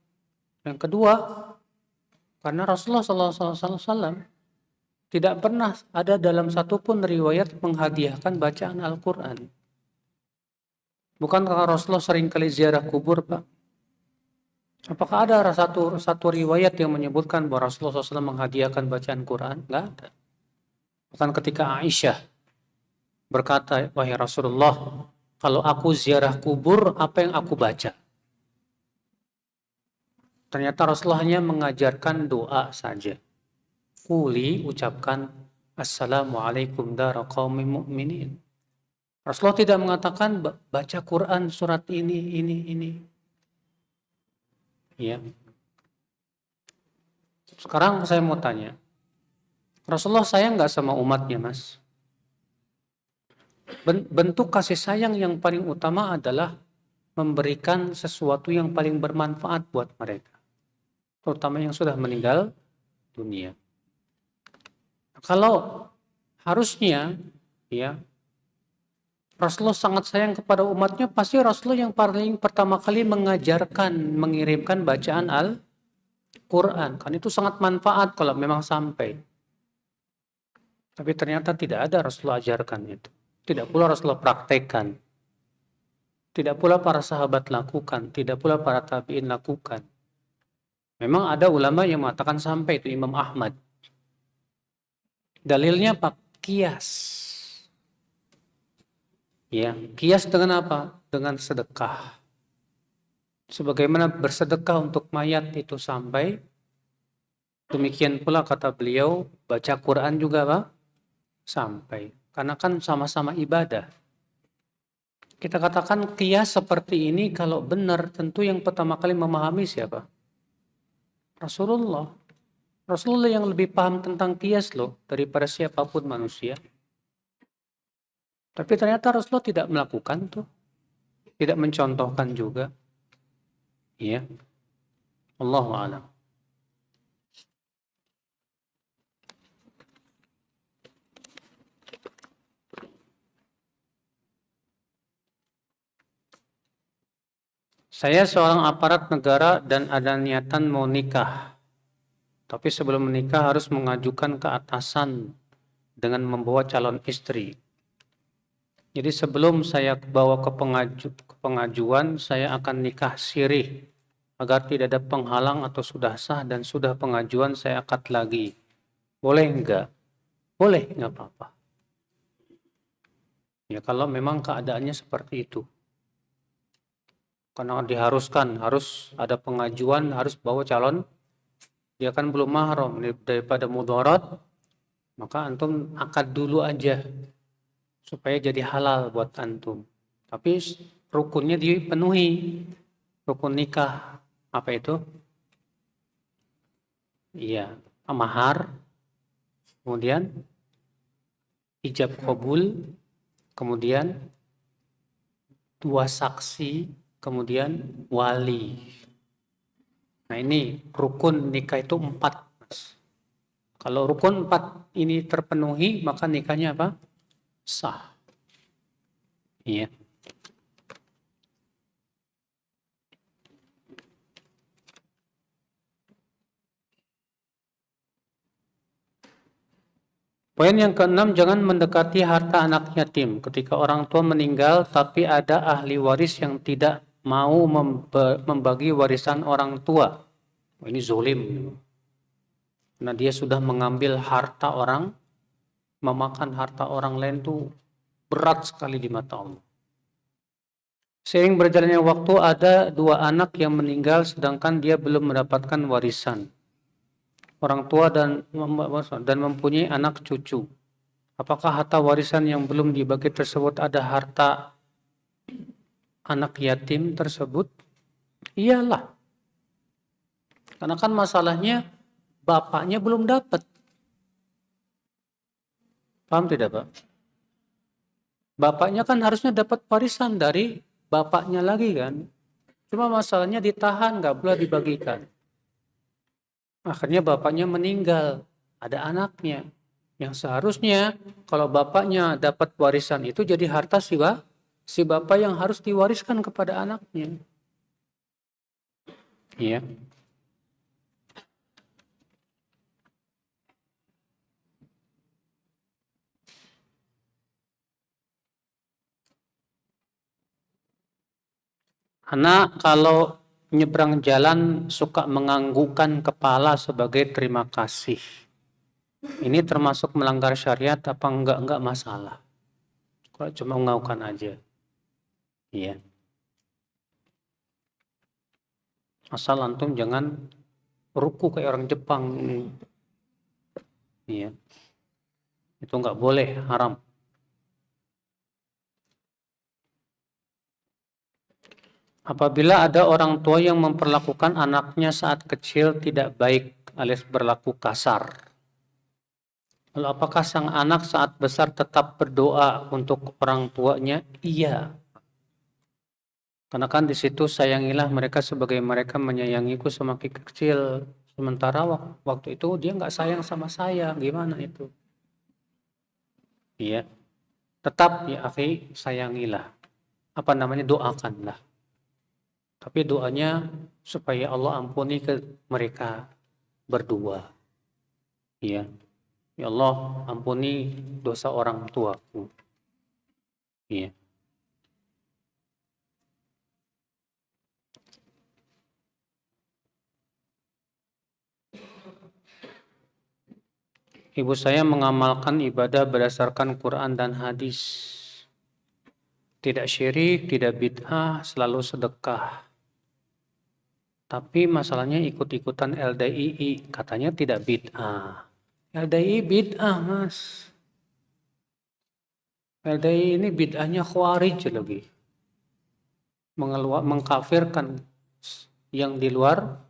Yang kedua, karena Rasulullah SAW tidak pernah ada dalam satupun riwayat menghadiahkan bacaan Al-Quran. Bukankah Rasulullah sering kali ziarah kubur, Pak? Apakah ada satu riwayat yang menyebutkan bahwa Rasulullah SAW menghadiahkan bacaan Quran? Enggak ada. Bahkan ketika Aisyah berkata, wahai Rasulullah, kalau aku ziarah kubur, apa yang aku baca? Ternyata Rasulullah hanya mengajarkan doa saja. Quli, ucapkan, Assalamualaikum dara qaumin mu'minin. Rasulullah tidak mengatakan baca Quran surat ini. Ya. Sekarang saya mau tanya, Rasulullah sayang nggak sama umatnya, Mas? Bentuk kasih sayang yang paling utama adalah memberikan sesuatu yang paling bermanfaat buat mereka, terutama yang sudah meninggal dunia. Kalau harusnya, ya, Rasulullah sangat sayang kepada umatnya, pasti Rasulullah yang paling pertama kali mengajarkan, mengirimkan bacaan Al-Quran. Kan itu sangat manfaat kalau memang sampai. Tapi ternyata tidak ada Rasulullah ajarkan itu. Tidak pula Rasulullah praktekkan. Tidak pula para sahabat lakukan. Tidak pula para tabi'in lakukan. Memang ada ulama yang mengatakan sampai, itu Imam Ahmad. Dalilnya apa? Kias. Ya, kias dengan apa? Dengan sedekah. Sebagaimana bersedekah untuk mayat itu sampai, demikian pula kata beliau, baca Quran juga Pak, sampai. Karena kan sama-sama ibadah. Kita katakan kias seperti ini kalau benar, tentu yang pertama kali memahami siapa? Rasulullah. Rasulullah yang lebih paham tentang kias loh, daripada siapapun manusia. Tapi ternyata Rasulullah tidak melakukan tuh. Tidak mencontohkan juga. Iya. Allahu a'lam. Saya seorang aparat negara dan ada niatan mau nikah. Tapi sebelum menikah harus mengajukan ke atasan dengan membawa calon istri. Jadi sebelum saya bawa ke pengajuan, saya akan nikah sirih agar tidak ada penghalang atau sudah sah dan sudah pengajuan saya akad lagi. Boleh enggak? Boleh, enggak apa-apa. Ya kalau memang keadaannya seperti itu. Karena diharuskan, harus ada pengajuan, harus bawa calon, dia kan belum mahram, daripada mudarat, maka antum akad dulu aja supaya jadi halal buat antum. Tapi rukunnya dipenuhi, rukun nikah. Apa itu? Iya, mahar, kemudian ijab kabul, kemudian 2 saksi, kemudian wali. Nah ini rukun nikah itu 4. Kalau rukun 4 ini terpenuhi, maka nikahnya apa? Sah. Iya. Poin yang keenam, jangan mendekati harta anak yatim. Ketika orang tua meninggal, tapi ada ahli waris yang tidak mau membagi warisan orang tua. Ini zolim. Karena dia sudah mengambil harta orang, memakan harta orang lain itu berat sekali di mata Allah. Seiring berjalannya waktu, ada 2 anak yang meninggal sedangkan dia belum mendapatkan warisan. Orang tua dan mempunyai anak cucu. Apakah harta warisan yang belum dibagi tersebut ada harta anak yatim tersebut? Iyalah. Karena kan masalahnya bapaknya belum dapat. Paham tidak, Pak? Bapaknya kan harusnya dapat warisan dari bapaknya lagi kan. Cuma masalahnya ditahan, nggak boleh dibagikan. Akhirnya bapaknya meninggal, ada anaknya. Yang seharusnya kalau bapaknya dapat warisan itu jadi harta si bapak yang harus diwariskan kepada anaknya. Iya. Anak kalau nyebrang jalan suka menganggukkan kepala sebagai terima kasih. Ini termasuk melanggar syariat apa enggak? Enggak masalah. Kalau cuma menganggukkan aja. Iya. Asal antum jangan ruku kayak orang Jepang. Iya. Itu enggak boleh, haram. Apabila ada orang tua yang memperlakukan anaknya saat kecil tidak baik alias berlaku kasar, Lalu apakah sang anak saat besar tetap berdoa untuk orang tuanya? Iya. Karena kan di situ sayangilah mereka sebagai mereka menyayangiku semakin kecil. Sementara waktu itu dia nggak sayang sama saya. Gimana itu? Iya. Tetap ya akhi, sayangilah. Apa namanya? Doakanlah. Tapi doanya supaya Allah ampuni ke mereka berdua. Iya. Ya Allah, ampuni dosa orang tuaku. Iya. Ibu saya mengamalkan ibadah berdasarkan Quran dan hadis. Tidak syirik, tidak bid'ah, selalu sedekah. Tapi masalahnya ikut-ikutan LDII, katanya tidak bid'ah. LDII bid'ah, Mas. LDII ini bid'ahnya khawarij lagi. Mengkafirkan yang di luar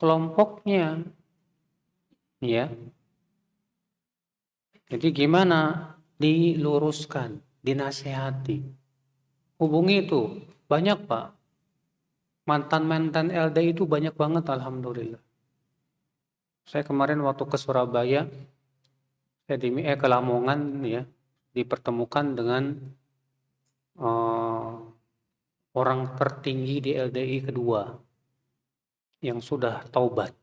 kelompoknya. Ya. Jadi gimana? Diluruskan, dinasehati. Hubungi itu, banyak Pak. Mantan-mantan LDII itu banyak banget alhamdulillah. Saya kemarin waktu ke Surabaya, saya ke Lamongan ya, dipertemukan dengan orang tertinggi di LDI kedua yang sudah taubat.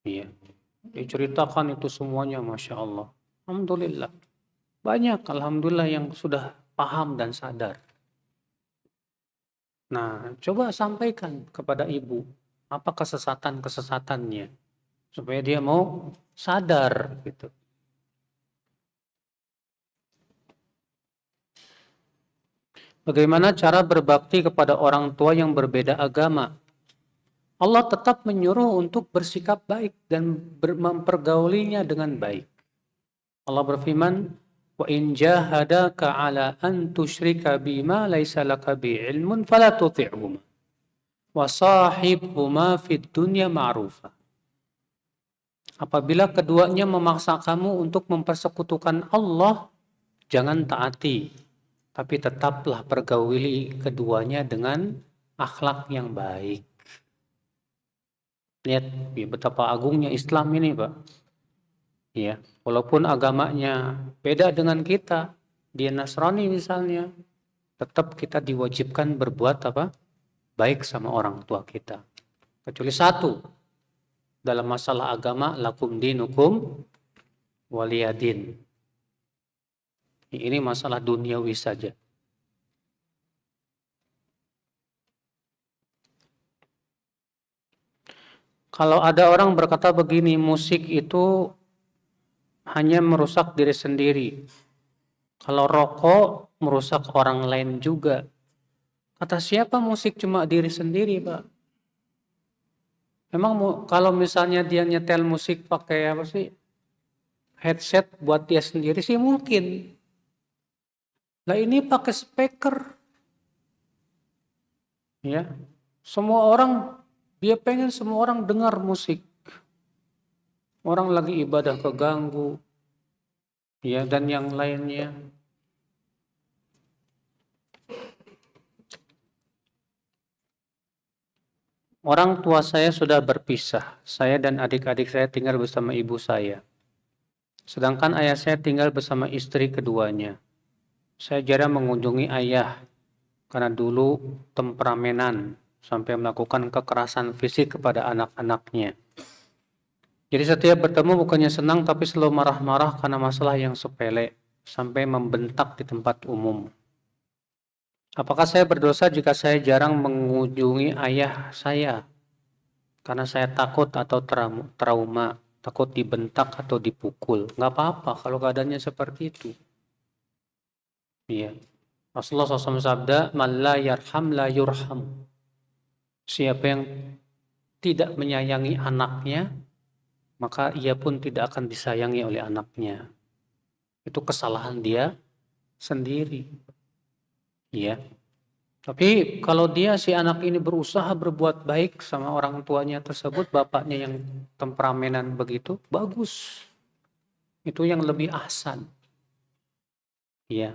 Iya. Diceritakan itu semuanya, Masya Allah. Alhamdulillah. Banyak, Alhamdulillah yang sudah paham dan sadar. Nah, coba sampaikan kepada ibu, apa kesesatan-kesesatannya. Supaya dia mau sadar, gitu. Bagaimana cara berbakti kepada orang tua yang berbeda agama? Allah tetap menyuruh untuk bersikap baik dan mempergaulinya dengan baik. Allah berfirman, "Wa in jahadaka 'ala an tusyrika bima laisa laka bi 'ilmun fala tuti'huma wa shahibhuma fid dunya ma'rufa." Apabila keduanya memaksa kamu untuk mempersekutukan Allah, jangan taati, tapi tetaplah pergauli keduanya dengan akhlak yang baik. Lihat betapa agungnya Islam ini, Pak. Ya, walaupun agamanya beda dengan kita, dia Nasrani misalnya, tetap kita diwajibkan berbuat apa? Baik sama orang tua kita. Kecuali satu, dalam masalah agama, lakum dinukum waliyadin. Ini masalah duniawi saja. Kalau ada orang berkata begini, musik itu hanya merusak diri sendiri. Kalau rokok merusak orang lain juga. Kata siapa musik cuma diri sendiri, Pak? Memang kalau misalnya dia nyetel musik pakai apa sih? Headset buat dia sendiri sih mungkin. Lah ini pakai speaker. Ya. Semua orang dia pengen semua orang dengar musik. Orang lagi ibadah keganggu. Ya, dan yang lainnya. Orang tua saya sudah berpisah. Saya dan adik-adik saya tinggal bersama ibu saya. Sedangkan ayah saya tinggal bersama istri keduanya. Saya jarang mengunjungi ayah karena dulu temperamenan sampai melakukan kekerasan fisik kepada anak-anaknya. Jadi setiap bertemu bukannya senang tapi selalu marah-marah karena masalah yang sepele sampai membentak di tempat umum. Apakah saya berdosa jika saya jarang mengunjungi ayah saya? Karena saya takut atau trauma, takut dibentak atau dipukul. Nggak apa-apa kalau keadaannya seperti itu. Iya. Rasulullah SAW sabda, "Man la yarham la yurham." Siapa yang tidak menyayangi anaknya, maka ia pun tidak akan disayangi oleh anaknya. Itu kesalahan dia sendiri. Iya. Tapi kalau dia si anak ini berusaha berbuat baik sama orang tuanya tersebut, bapaknya yang temperamenan begitu, bagus. Itu yang lebih ahsan. Ya.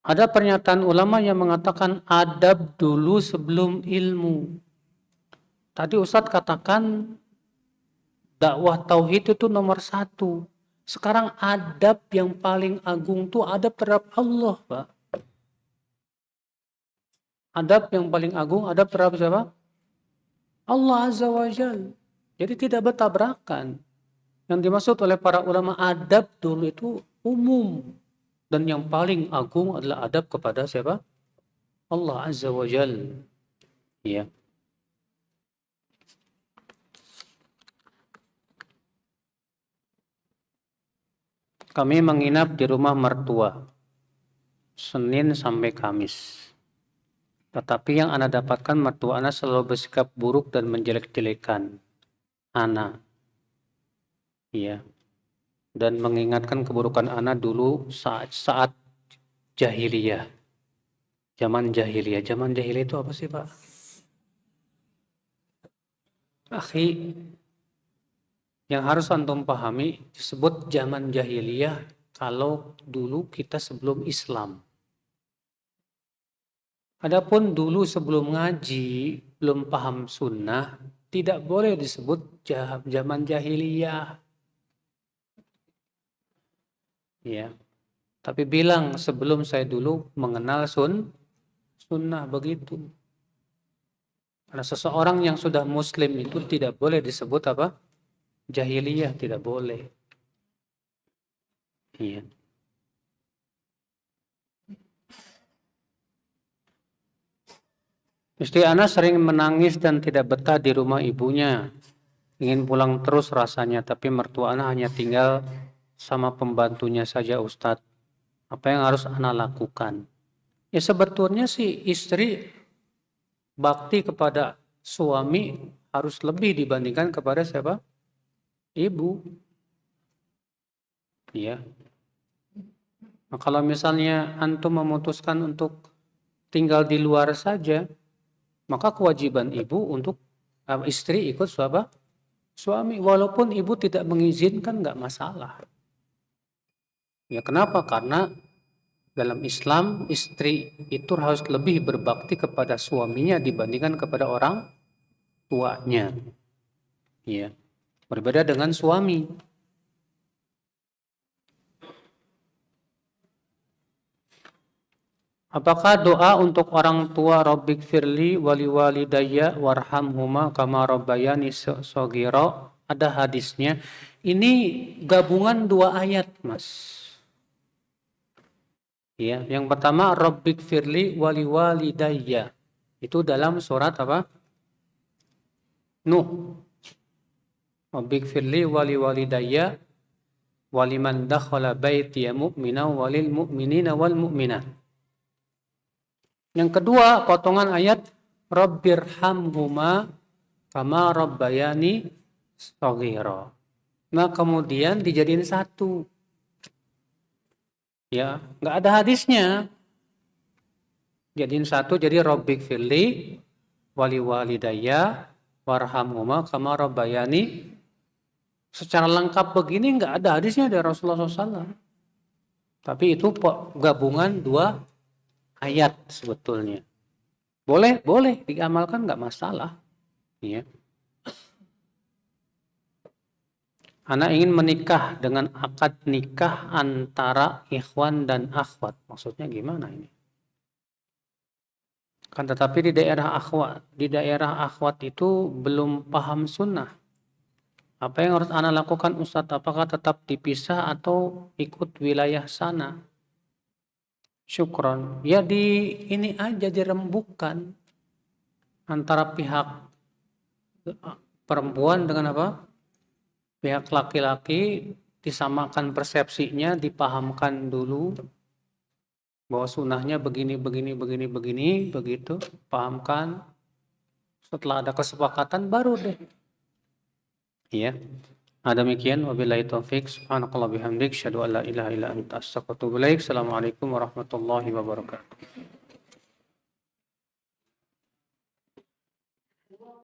Ada pernyataan ulama yang mengatakan adab dulu sebelum ilmu. Tadi Ustadz katakan dakwah tauhid itu nomor 1. Sekarang adab yang paling agung itu adab terhadap Allah, Pak. Adab yang paling agung adab terhadap siapa? Allah Azza wa Jal. Jadi tidak bertabrakan. Yang dimaksud oleh para ulama adab dulu itu umum. Dan yang paling agung adalah adab kepada siapa? Allah Azza wa Jal. Ya. Kami menginap di rumah mertua Senin sampai Kamis. Tetapi yang Ana dapatkan mertua Ana selalu bersikap buruk dan menjelek-jelekan Ana. Ya. Dan mengingatkan keburukan Ana dulu saat jahiliyah. Zaman jahiliyah. Zaman jahiliyah itu apa sih, Pak? Akhi, yang harus antum pahami disebut zaman jahiliyah kalau dulu kita sebelum Islam. Adapun dulu sebelum ngaji, belum paham sunnah, tidak boleh disebut zaman jahiliyah. Ya. Tapi bilang sebelum saya dulu mengenal sunnah begitu. Karena seseorang yang sudah muslim itu tidak boleh disebut apa? Jahiliyah, tidak boleh. Iya. Istri Ana sering menangis dan tidak betah di rumah ibunya. Ingin pulang terus rasanya, tapi mertua Ana hanya tinggal sama pembantunya saja, Ustadz. Apa yang harus Ana lakukan? Ya sebetulnya sih istri bakti kepada suami harus lebih dibandingkan kepada siapa? Ibu. Iya. Nah, kalau misalnya antum memutuskan untuk tinggal di luar saja, maka kewajiban ibu untuk istri ikut suami. Walaupun ibu tidak mengizinkan nggak masalah. Ya kenapa? Karena dalam Islam istri itu harus lebih berbakti kepada suaminya dibandingkan kepada orang tuanya. Ya. Berbeda dengan suami. Apakah doa untuk orang tua Rabbik firli wali walidayya warhamhuma kama rabbayani shaghira ada hadisnya. Ini gabungan 2 ayat, Mas. Ya, yang pertama Rabbik firli wali walidayya. Itu dalam surat apa? Nuh. Rabbik firli wali walidayya waliman dakhala baitiya mu'mina walil mu'minina wal mu'minat. Yang kedua, potongan ayat Rabbirhamhuma kama rabbayani shaghira. Nah, kemudian dijadiin satu. Ya, enggak ada hadisnya. Jadiin satu jadi Rabbik firli wali walidayya warhamhuma kama rabbayani. Secara lengkap begini enggak ada hadisnya dari Rasulullah SAW. Tapi itu gabungan 2 ayat sebetulnya. Boleh diamalkan nggak masalah. Ya. Anak ingin menikah dengan akad nikah antara ikhwan dan akhwat. Maksudnya gimana ini? Kan tetapi di daerah akhwat itu belum paham sunnah. Apa yang harus anak lakukan Ustadz? Apakah tetap dipisah atau ikut wilayah sana? Syukron. Ya ini aja dirembukan antara pihak perempuan dengan apa? Pihak laki-laki disamakan persepsinya, dipahamkan dulu bahwa sunnahnya begini, begitu, pahamkan. Setelah ada kesepakatan baru deh. Iya. Demikian wabillahi taufik. Subhanakallah bihamdik. Asyhadu an la ilaha illa anta astaghfiruka wa atubu ilaik. Assalamualaikum warahmatullahi wabarakatuh.